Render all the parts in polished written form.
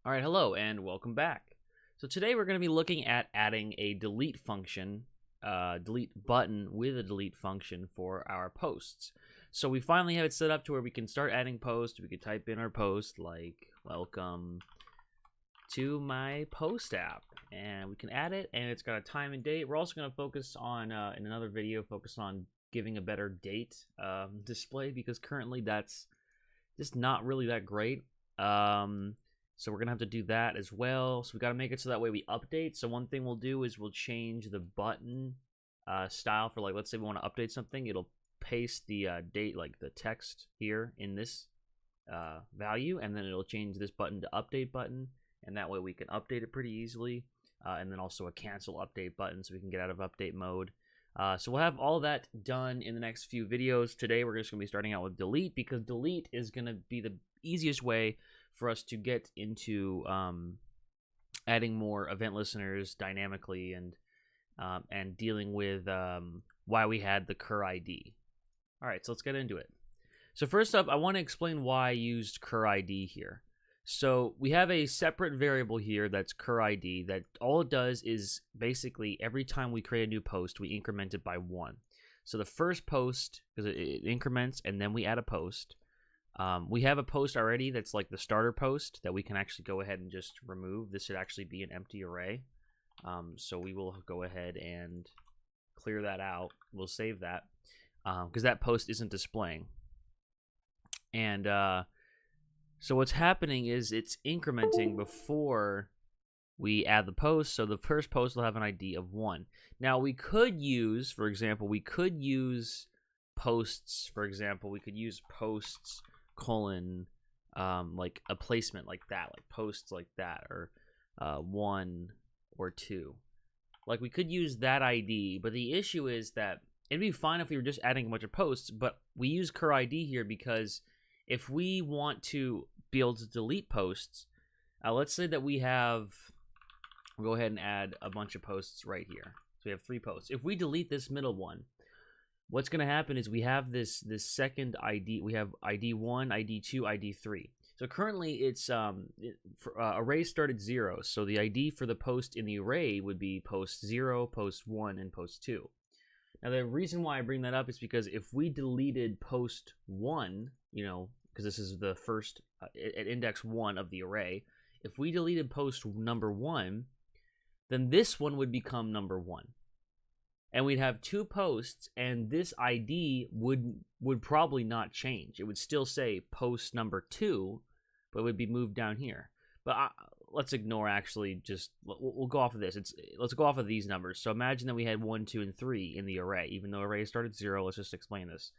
All right, hello and welcome back. So today we're going to be looking at adding a delete function, delete button with a delete function for our posts. So we finally have it set up to where we can start adding posts. We could type in our post like welcome to my post app, and we can add it, and it's got a time and date. We're also going to focus on, in another video, focus on giving a better date display, because currently that's just not really that great. So we're gonna have to do that as well. So we got to make it so that way we update. So one thing we'll do is we'll change the button style for, like, let's say we want to update something. It'll paste the date, like the text here in this value, and then it'll change this button to update button, and that way we can update it pretty easily. And then also a cancel update button so we can get out of update mode. So we'll have all that done in the next few videos. Today we're just going to be starting out with delete, because delete is going to be the easiest way for us to get into adding more event listeners dynamically and dealing with why we had the cur ID. All right, so let's get into it. So first up, I want to explain why I used cur ID here. So we have a separate variable here that's cur ID, that all it does is basically every time we create a new post, we increment it by 1. So the first post, because it increments and then we add a post. We have a post already that's like the starter post that we can actually go ahead and just remove. This should actually be an empty array. So we will go ahead and clear that out. We'll save that because that post isn't displaying. And so what's happening is it's incrementing before we add the post. So the first post will have an ID of 1. Now we could use, for example, posts. For example, we could use posts colon like a placement like that, like posts like that, or 1 or 2. Like we could use that ID, but the issue is that it'd be fine if we were just adding a bunch of posts, but we use cur ID here because if we want to be able to delete posts, let's say that we'll go ahead and add a bunch of posts right here. So we have 3 posts. If we delete this middle one, what's going to happen is we have this second ID. We have ID 1, ID 2, ID 3. So currently it's array started 0. So the ID for the post in the array would be post 0, post 1, and post 2. Now the reason why I bring that up is because if we deleted post 1, because this is the first at index 1 of the array, if we deleted post number 1, then this one would become number 1. And we'd have 2 posts, and this ID would probably not change. It would still say post number 2, but it would be moved down here. But let's ignore, actually, we'll go off of this. Let's go off of these numbers. So imagine that we had 1, 2, and 3 in the array. Even though array started 0, let's just explain this.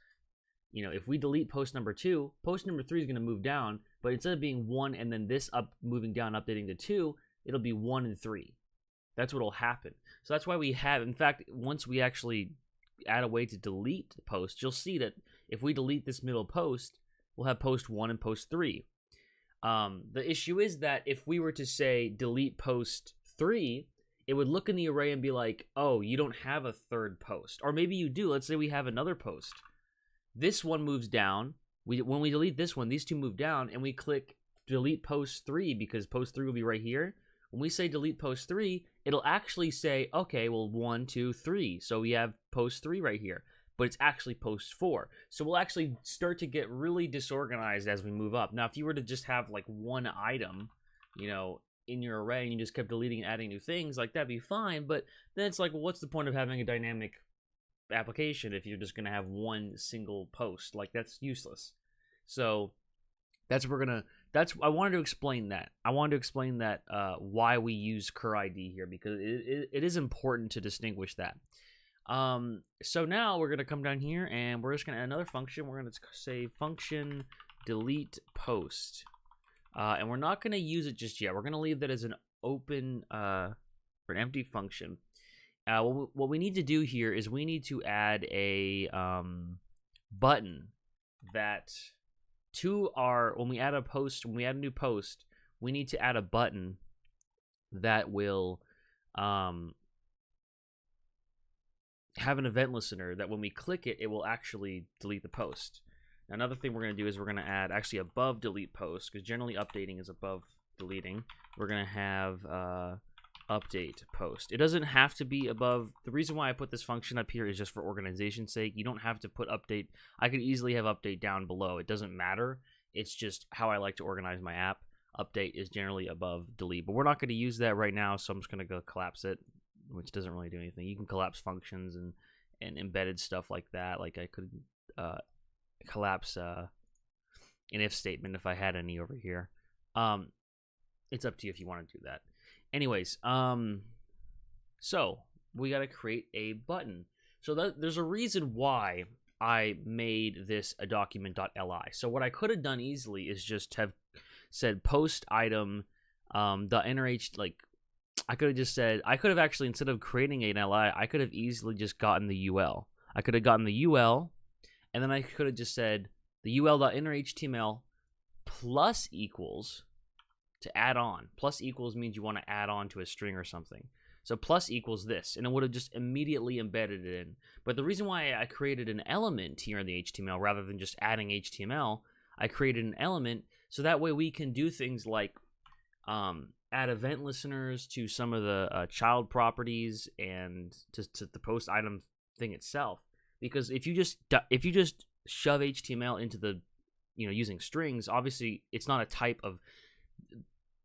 If we delete post number 2, post number 3 is going to move down, but instead of being 1 and then this moving down, updating to 2, it'll be 1 and 3. That's what will happen. So that's why we have, in fact, once we actually add a way to delete the post, you'll see that if we delete this middle post, we'll have post 1 and post 3. The issue is that if we were to say delete post 3, it would look in the array and be like, oh, you don't have a third post. Or maybe you do. Let's say we have another post. This one moves down. When we delete this one, these 2 move down, and we click delete post 3 because post 3 will be right here. When we say delete post 3, it'll actually say, okay, well, 1, 2, 3. So we have post 3 right here, but it's actually post 4. So we'll actually start to get really disorganized as we move up. Now, if you were to just have like one item, in your array, and you just kept deleting and adding new things, like that'd be fine. But then it's like, well, what's the point of having a dynamic application if you're just going to have one single post? Like, that's useless. So I wanted to explain that. Why we use cur ID here, because it is important to distinguish that. So now we're going to come down here, and we're just going to add another function. We're going to say function delete post. And we're not going to use it just yet. We're going to leave that as an open, or an empty function. What we need to do here is we need to add a button that when we add a new post, we need to add a button that will have an event listener that when we click it, it will actually delete the post. Now, another thing we're going to do is we're going to add actually above delete post, because generally updating is above deleting, we're going to have update post. It doesn't have to be above. The reason why I put this function up here is just for organization's sake. You don't have to put update. I could easily have update down below. It doesn't matter. It's just how I like to organize my app. Update is generally above delete, but we're not going to use that right now, so I'm just going to go collapse it, which doesn't really do anything. You can collapse functions and embedded stuff like that. Like I could collapse an if statement if I had any over here. It's up to you if you want to do that. Anyways, so we got to create a button. So there's a reason why I made this a document.li. So what I could have done easily is just have said post item the innerh, like I could have just said, I could have actually, instead of creating an li, I could have easily just gotten the ul. I could have gotten the ul, and then I could have just said the ul.innerhtml plus equals to add on. Plus equals means you want to add on to a string or something. So plus equals this, and it would have just immediately embedded it in. But the reason why I created an element here in the HTML rather than just adding HTML, I created an element so that way we can do things like add event listeners to some of the child properties and to the post item thing itself. Because if you just shove HTML into the, using strings, obviously it's not a type of.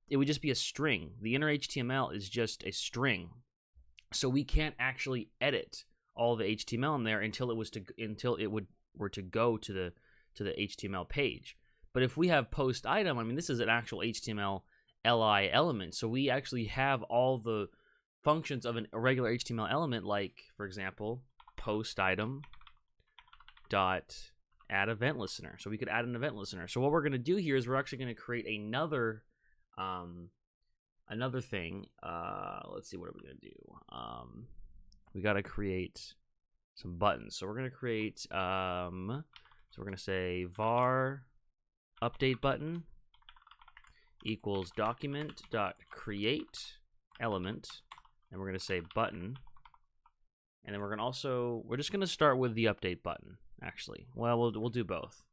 It would just be a string. The inner HTML is just a string, so we can't actually edit all the HTML in there until it were to go to the HTML page. But if we have post item, I mean, this is an actual HTML li element, so we actually have all the functions of a regular HTML element, like for example, post item dot add event listener. So we could add an event listener. So what we're going to do here is we're actually going to create another thing. Let's see, what are we gonna do? We gotta create some buttons. So we're gonna create so we're gonna say var update button equals document dot create element, and we're gonna say button, and then we're just gonna start with the update button. Actually, well, we'll do both.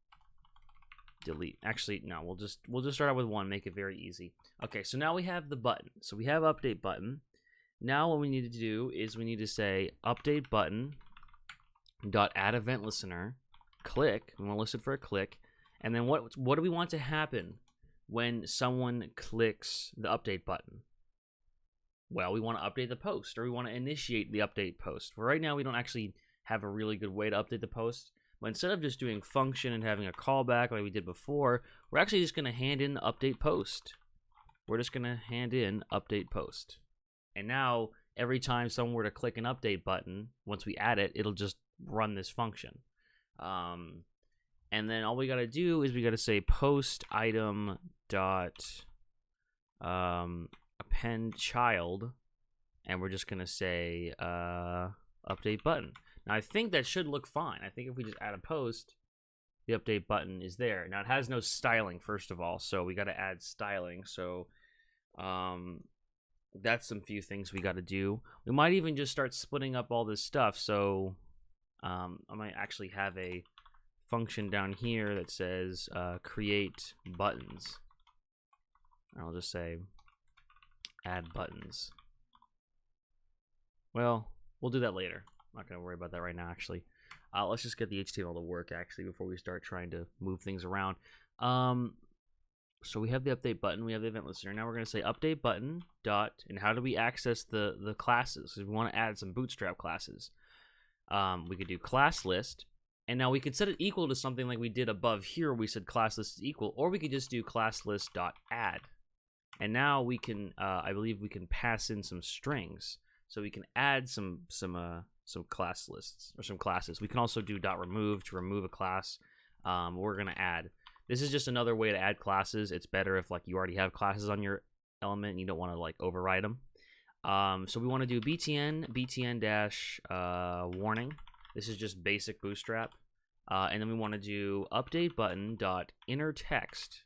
Delete. Actually, no, we'll just start out with one, make it very easy. Okay, so now we have the button. So we have update button. Now what we need to do is we need to say update button dot add event listener click. We want to listen for a click, and then what do we want to happen when someone clicks the update button? Well, we want to update the post, or we want to initiate the update post. Well, right now we don't actually have a really good way to update the post. But instead of just doing function and having a callback like we did before, we're actually just going to hand in the update post. We're just going to hand in update post. And now, every time someone were to click an update button, once we add it, it'll just run this function. And then all we got to do is we got to say post item dot append child, and we're just going to say update button. Now, I think that should look fine. I think if we just add a post, the update button is there. Now, it has no styling, first of all, so we got to add styling. So that's some few things we got to do. We might even just start splitting up all this stuff. So I might actually have a function down here that says create buttons. I'll just say add buttons. Well, we'll do that later. I'm not going to worry about that right now, actually. Let's just get the HTML to work, actually, before we start trying to move things around. So we have the update button. We have the event listener. Now we're going to say update button dot, and how do we access the classes? Because we want to add some Bootstrap classes. We could do class list, and now we could set it equal to something like we did above here. We said class list is equal, or we could just do class list dot add. And now we can, I believe we can pass in some strings, so we can add some class lists or some classes. We can also do dot remove to remove a class. We're gonna add. This is just another way to add classes. It's better if like you already have classes on your element and you don't want to like override them. So we want to do btn dash warning. This is just basic Bootstrap, and then we want to do update button dot inner text,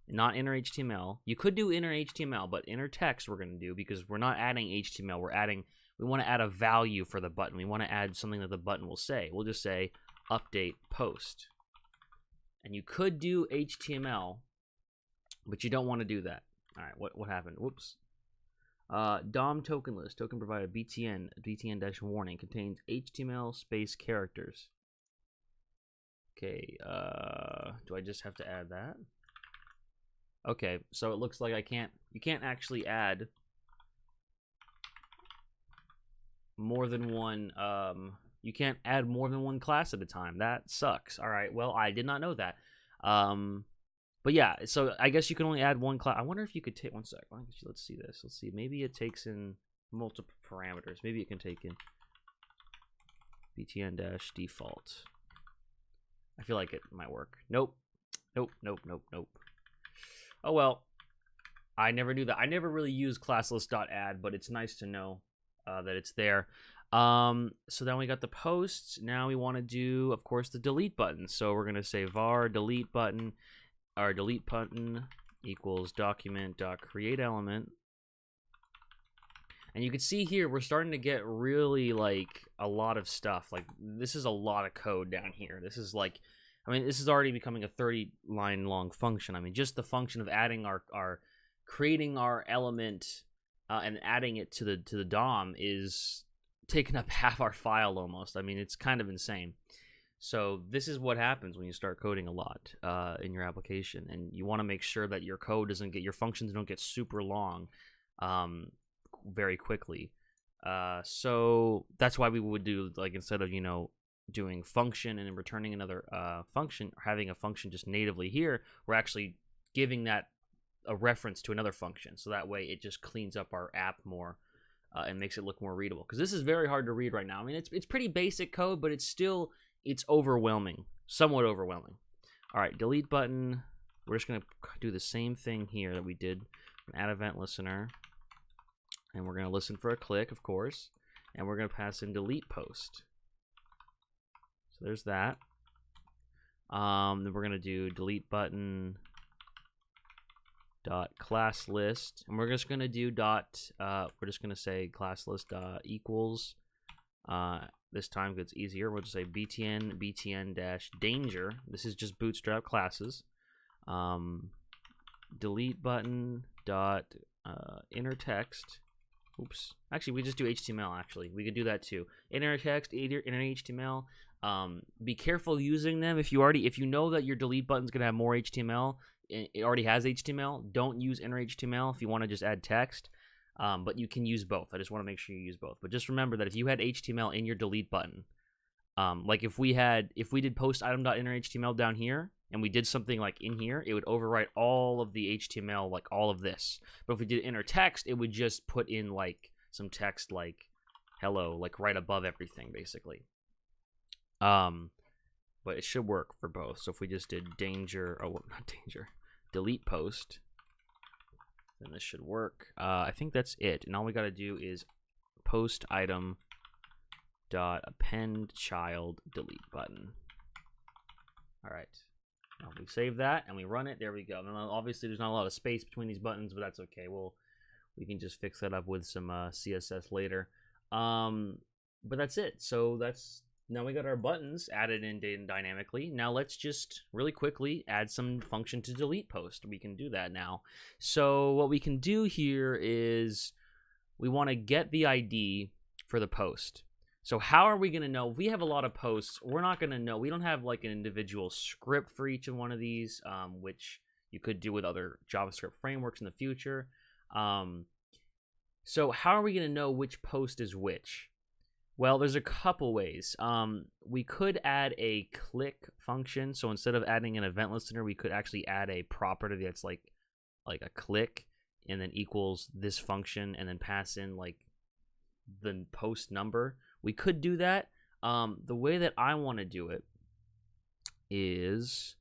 not inner HTML. You could do inner HTML, but inner text we're going to do because we're not adding HTML. We want to add a value for the button. We want to add something that the button will say. We'll just say update post. And you could do HTML, but you don't want to do that. All right, what happened? Whoops. DOM token list, token provided btn-warning contains HTML space characters. Okay, do I just have to add that? Okay, so it looks like you can't actually add more than one, you can't add more than one class at a time. That sucks. All right, well, I did not know that. But yeah, so I guess you can only add one class. I wonder if you could take, one sec. Let's see this. Let's see. Maybe it takes in multiple parameters. Maybe it can take in btn-default. I feel like it might work. Nope. Nope. Oh, well. I never knew that. I never really used classlist.add, but it's nice to know that it's there. So then we got the posts. Now we want to do, of course, the delete button. So we're going to say var delete button. Our delete button equals document.createElement. And you can see here, we're starting to get really, like, a lot of stuff. Like, this is a lot of code down here. This is, like, I mean, this is already becoming a 30-line long function. I mean, just the function of adding creating our element and adding it to the DOM is taking up half our file almost. I mean, it's kind of insane. So this is what happens when you start coding a lot in your application, and you want to make sure that your code doesn't get, your functions don't get super long very quickly. So that's why we would do, like, instead of, you know, doing function and then returning another function, or having a function just natively here, we're actually giving that a reference to another function. So that way it just cleans up our app more and makes it look more readable. Because this is very hard to read right now. I mean, it's pretty basic code, but it's overwhelming, somewhat overwhelming. All right, delete button. We're just going to do the same thing here that we did. Add event listener. And we're going to listen for a click, of course. And we're going to pass in delete post. So there's that. Then we're going to do delete button dot class list. And we're just going to do we're just going to say class list equals. This time it's easier. We'll just say btn-danger. This is just bootstrap classes. Delete button dot inner text. Oops. Actually, we just do HTML. Actually, we could do that too. Inner text, inner HTML. Be careful using them. If you know that your delete button's gonna have more HTML, it already has HTML. Don't use inner HTML if you want to just add text. But you can use both. I just want to make sure you use both. But just remember that if you had HTML in your delete button, like if we did post item.inner HTML down here, and we did something like in here, it would overwrite all of the HTML, like all of this. But if we did inner text, it would just put in like some text like hello, like right above everything, basically. But it should work for both. So if we just did delete post, then this should work. I think that's it. And all we got to do is post item dot append child delete button. All right. Now we save that and we run it. There we go. Now, obviously, there's not a lot of space between these buttons, but that's okay. We can just fix that up with some CSS later. But that's it. So now we got our buttons added in dynamically. Now let's just really quickly add some function to delete post. We can do that now. So what we can do here is we want to get the ID for the post. So how are we going to know? If we have a lot of posts, we're not going to know. We don't have like an individual script for each of one of these, which you could do with other JavaScript frameworks in the future. So how are we going to know which post is which? Well, there's a couple ways. We could add a click function. So instead of adding an event listener, we could actually add a property that's like a click and then equals this function and then pass in like the post number. We could do that. The way that I want to do it is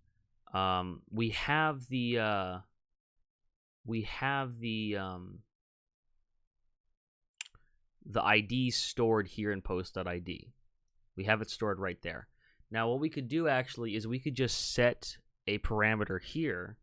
we have the ID stored here in post.id. We have it stored right there. Now what we could do actually is we could just set a parameter here,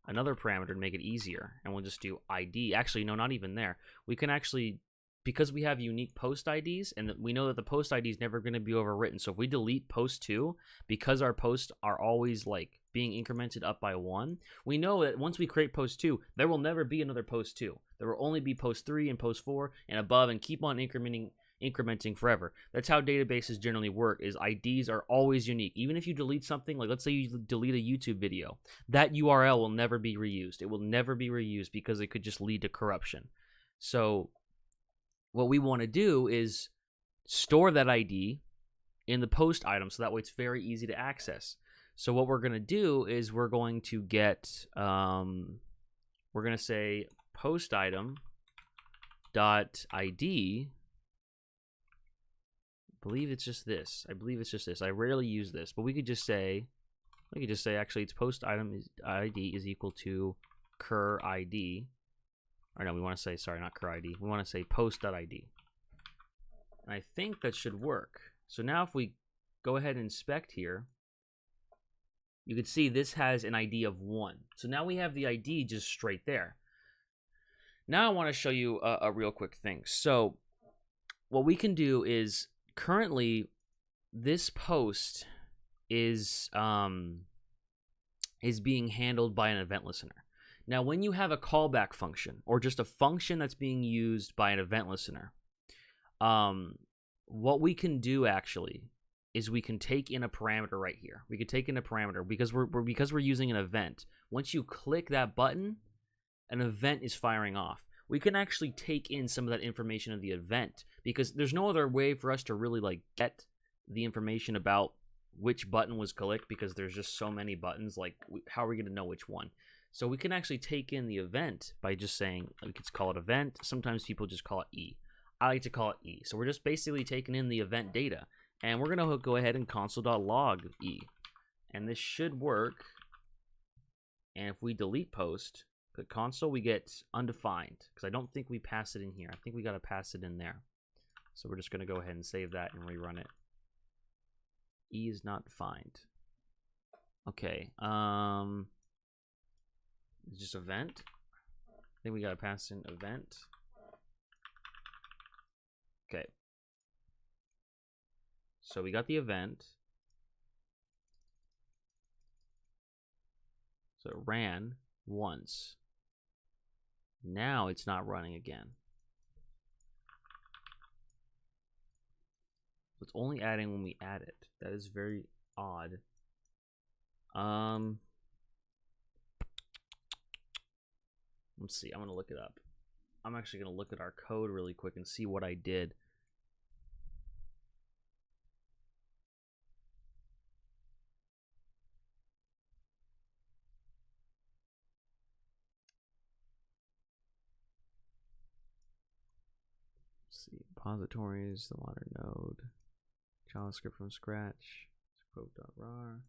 another parameter to make it easier, and we'll just do ID. Actually, no, not even there. We can actually because we have unique post IDs, and we know that the post ID is never going to be overwritten. So if we delete post 2, because our posts are always like being incremented up by 1, we know that once we create post 2, there will never be another post 2. There will only be post 3 and post 4 and above, and keep on incrementing forever. That's how databases generally work, is IDs are always unique. Even if you delete something, like let's say you delete a YouTube video, that URL will never be reused. It will never be reused because it could just lead to corruption. So what we want to do is store that ID in the post item, so that way it's very easy to access. So what we're going to do is we're going to get, we're going to say post item dot ID. I believe it's just this. I rarely use this, but we could just say actually it's post item ID is equal to cur ID. Or no, we want to say, sorry, not cur ID. We want to say post.id. And I think that should work. So now if we go ahead and inspect here, you can see this has an ID of 1. So now we have the ID just straight there. Now I want to show you a real quick thing. So what we can do is, currently this post is being handled by an event listener. Now, when you have a callback function, or just a function that's being used by an event listener, what we can do actually is we can take in a parameter right here. We could take in a parameter because we're using an event. Once you click that button, an event is firing off. We can actually take in some of that information of the event, because there's no other way for us to really like get the information about which button was clicked, because there's just so many buttons. Like, how are we going to know which one? So we can actually take in the event by just saying, we could call it event. Sometimes people just call it E. I like to call it E. So we're just basically taking in the event data, and we're going to go ahead and console.log E. And this should work. And if we delete post, click console, we get undefined, because I don't think we pass it in here. I think we got to pass it in there. So we're just going to go ahead and save that and rerun it. E is not defined. Okay. It's just event. I think we got to pass in event. Okay. So we got the event. So it ran once. Now it's not running again. It's only adding when we add it. That is very odd. Let's see. I'm going to look it up. I'm actually going to look at our code really quick and see what I did. Let's see. Repositories, the water node, JavaScript from scratch, quote.rar.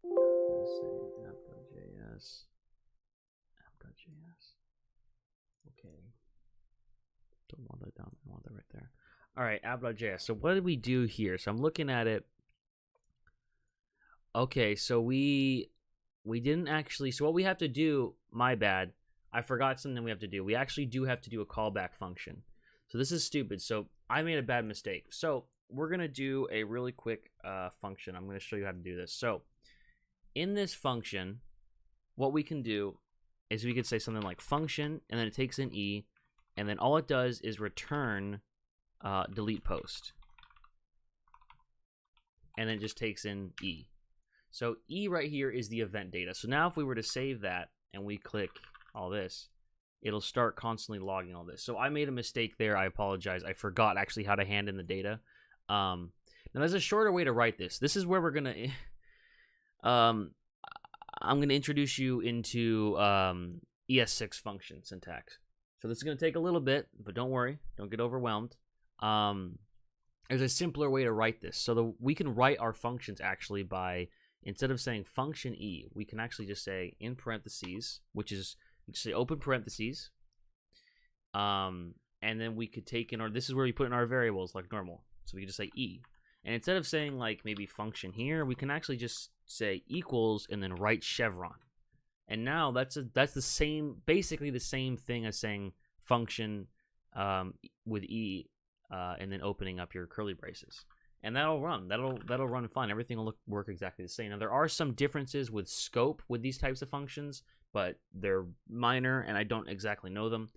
Let's say app.js. App.js. Okay. Don't want that down. I want that right there. All right, app.js. So what did we do here? So I'm looking at it. Okay, so we didn't actually. So what we have to do, my bad. I forgot something we have to do. We actually do have to do a callback function. So this is stupid. So I made a bad mistake. So we're going to do a really quick function. I'm going to show you how to do this. So in this function, what we can do is we could say something like function, and then it takes in E, and then all it does is return delete post. And then it just takes in E. So E right here is the event data. So now if we were to save that and we click all this, it'll start constantly logging all this. So I made a mistake there. I apologize. I forgot actually how to hand in the data. Now there's a shorter way to write this. This is where we're going to... I'm going to introduce you into Es6 function syntax. So this is going to take a little bit, but don't worry. Don't get overwhelmed. There's a simpler way to write this. So we can write our functions actually by, instead of saying function E, we can actually just say in parentheses, which is, you just say open parentheses. And then we could take in our, this is where we put in our variables like normal. So we can just say E. And instead of saying like maybe function here, we can actually just say equals and then write chevron. And now that's the same, basically the same thing as saying function with E, and then opening up your curly braces. And that'll run. That'll run fine. Everything will work exactly the same. Now, there are some differences with scope with these types of functions, but they're minor, and I don't exactly know them.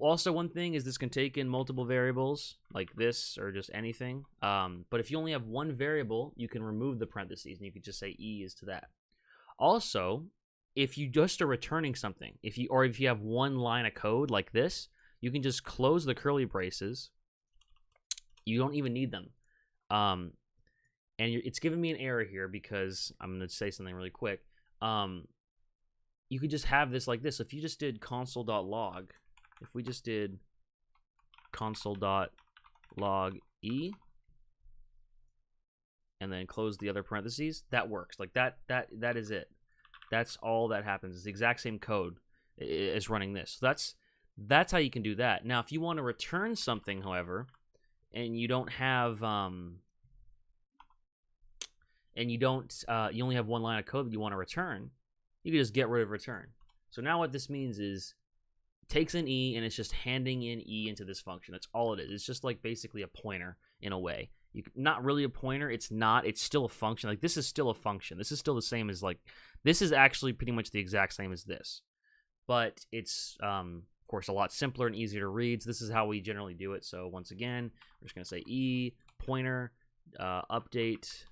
Also, one thing is this can take in multiple variables, like this, or just anything. But if you only have one variable, you can remove the parentheses, and you could just say E is to that. Also, if you just are returning something, if you have one line of code like this, you can just close the curly braces. You don't even need them. And it's giving me an error here because I'm going to say something really quick. You could just have this like this. If you just did console.log, if we just did console.log E and then close the other parentheses, that works. Like that is it. That's all that happens. It's the exact same code as running this. So that's how you can do that. Now, if you want to return something, however, and you don't have you only have one line of code that you want to return, you can just get rid of return. So now what this means is it takes an E and it's just handing in E into this function. That's all it is. It's just like basically a pointer in a way. Not really a pointer. It's not. It's still a function. Like this is still a function. This is still the same as like this is actually pretty much the exact same as this, but it's of course a lot simpler and easier to read. So this is how we generally do it. So once again, we're just gonna say E pointer update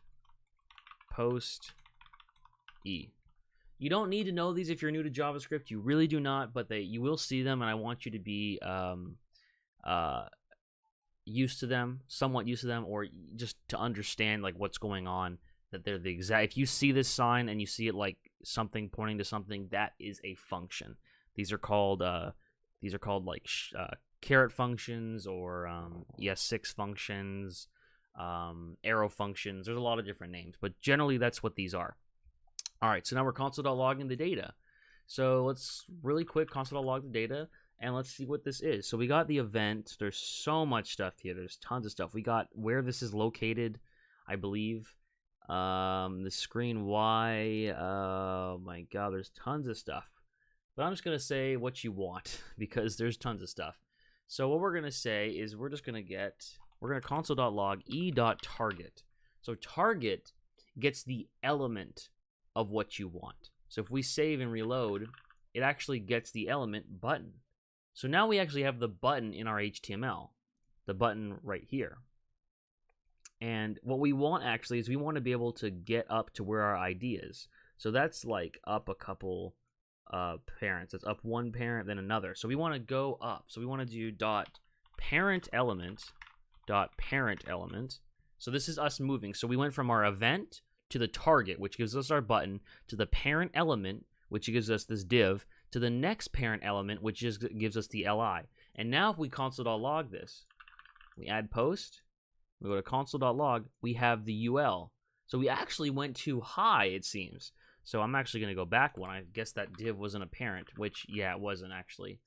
post E. You don't need to know these if you're new to JavaScript. You really do not, but you will see them, and I want you to be used to them, somewhat used to them, or just to understand like what's going on. That they're the exact. If you see this sign and you see it like something pointing to something, that is a function. These are called like caret functions or Es6 functions, arrow functions. There's a lot of different names, but generally that's what these are. All right, so now we're console.logging the data. So let's really quick console.log the data, and let's see what this is. So we got the event. There's so much stuff here. There's tons of stuff. We got where this is located, I believe. The screen Y. Oh my God, there's tons of stuff. But I'm just gonna say what you want because there's tons of stuff. So what we're gonna say is we're gonna console.log e.target. So target gets the element of what you want. So if we save and reload, it actually gets the element button. So now we actually have the button in our HTML, the button right here. And what we want actually is we want to be able to get up to where our ID is. So that's like up a couple parents. It's up one parent, then another. So we want to go up. So we want to do .parent element. So this is us moving. So we went from our event to the target, which gives us our button, to the parent element, which gives us this div, to the next parent element, which just gives us the li. And now if we console.log this, we add post, we go to console.log, we have the ul. So we actually went too high, it seems. So I'm actually going to go back one. I guess that div wasn't a parent, which, yeah, it wasn't actually.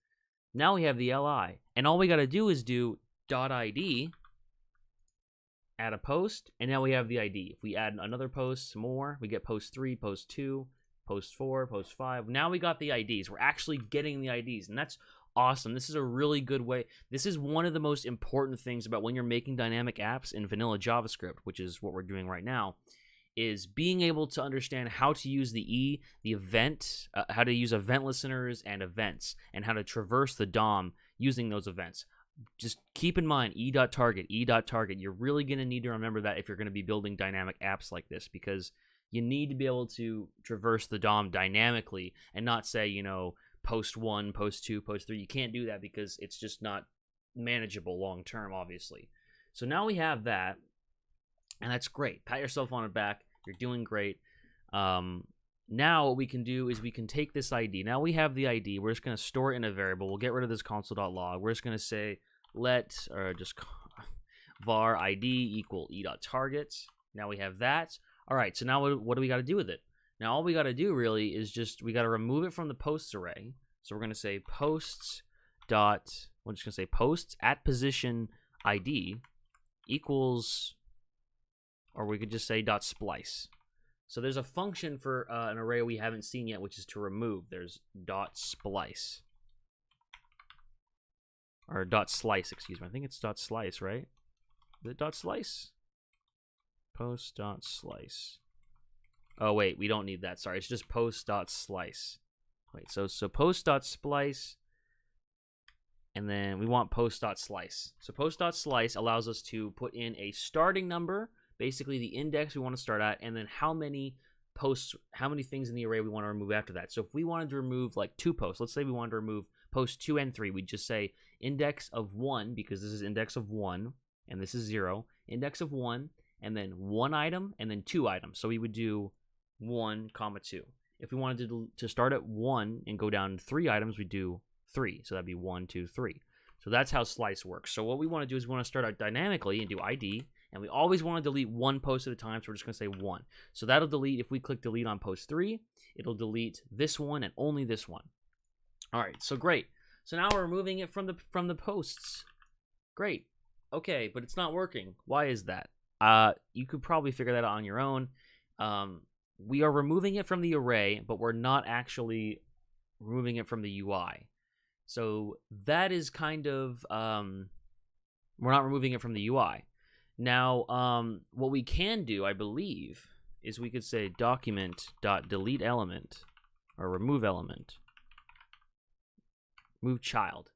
Now we have the li. And all we got to do is do .id, add a post, and now we have the ID. If we add another post, some more, we get post 3, post 2, post 4, post 5. Now we got the IDs. We're actually getting the IDs, and that's awesome. This is a really good way. This is one of the most important things about when you're making dynamic apps in vanilla JavaScript, which is what we're doing right now, is being able to understand how to use the event, how to use event listeners and events, and how to traverse the DOM using those events. Just keep in mind e.target. You're really going to need to remember that if you're going to be building dynamic apps like this, because you need to be able to traverse the DOM dynamically and not say, you know, post 1, post 2, post 3. You can't do that because it's just not manageable long term, obviously. So now we have that, and that's great. Pat yourself on the back. You're doing great. Now what we can do is we can take this ID. Now we have the ID. We're just going to store it in a variable. We'll get rid of this console.log. We're just going to say var ID equal e.target. Now we have that. All right, so now what do we got to do with it? Now all we got to do really is we got to remove it from the posts array. So we're going to say posts at position ID equals, or we could just say .splice. So there's a function for an array we haven't seen yet, which is to remove. There's .splice. or dot slice, excuse me. I think it's dot slice, right? Is it dot slice? Post dot slice. Oh wait, we don't need that. Sorry, it's just post dot slice. Wait, so post dot splice, and then we want post dot slice. So post dot slice allows us to put in a starting number, basically the index we want to start at, and then how many posts, how many things in the array we want to remove after that. So if we wanted to remove like 2 posts, let's say we wanted to remove posts 2 and 3, we'd just say index of 1, because this is index of 1 and this is 0, index of 1, and then 1 item and then 2 items. So we would do 1, 2. If we wanted to start at 1 and go down 3 items, we do 3. So that'd be 1, 2, 3. So that's how slice works. So what we want to do is we want to start out dynamically and do ID, and we always want to delete 1 post at a time, so we're just going to say 1. So that'll delete, if we click delete on post 3, it'll delete this one and only this one. All right, so great. So now we're removing it from the posts. Great. Okay, but it's not working. Why is that? You could probably figure that out on your own. We are removing it from the array, but we're not actually removing it from the UI. So that is kind of, we're not removing it from the UI. Now, what we can do, I believe, is we could say document.delete element, or remove element, remove child.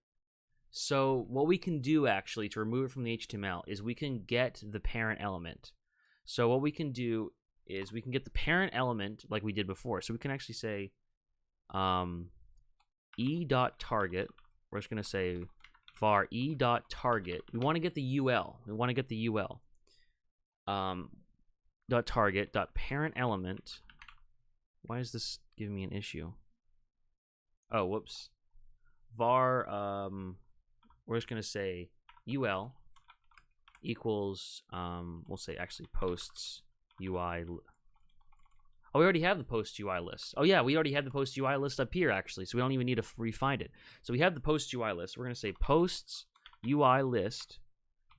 So what we can do actually to remove it from the HTML is we can get the parent element. So what we can do is we can get the parent element like we did before. So we can actually say e.target. We're just going to say var e.target. We want to get the UL. We want to get the UL. Dot target dot parent element. Why is this giving me an issue? Oh, whoops. Var we're just going to say UL equals we'll say actually posts UI. Oh, we already have the post UI list. Oh yeah, we already had the post UI list up here actually, so we don't even need to refind it. So we have the post UI list. We're going to say posts UI list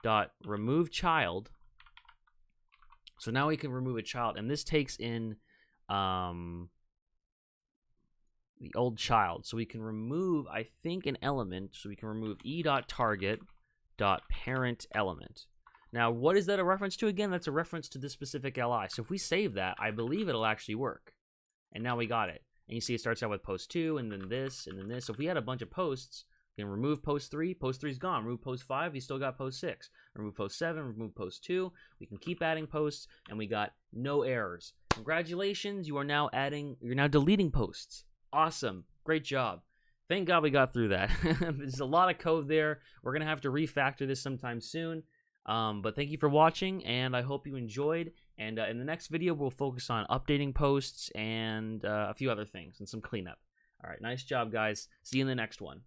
dot remove child. So now we can remove a child, and this takes in the old child. So we can remove, I think, an element. So we can remove e.target.parent element. Now, what is that a reference to again? That's a reference to this specific LI. So if we save that, I believe it'll actually work. And now we got it. And you see it starts out with post 2, and then this, and then this. So if we had a bunch of posts, we can remove post 3. Post 3 is gone. Remove post 5, you still got post 6. Remove post 7, remove post 2. We can keep adding posts, and we got no errors. Congratulations, you're now deleting posts. Awesome. Great job. Thank God we got through that. There's a lot of code there. We're going to have to refactor this sometime soon. But thank you for watching, and I hope you enjoyed. And in the next video, we'll focus on updating posts and a few other things and some cleanup. All right, nice job, guys. See you in the next one.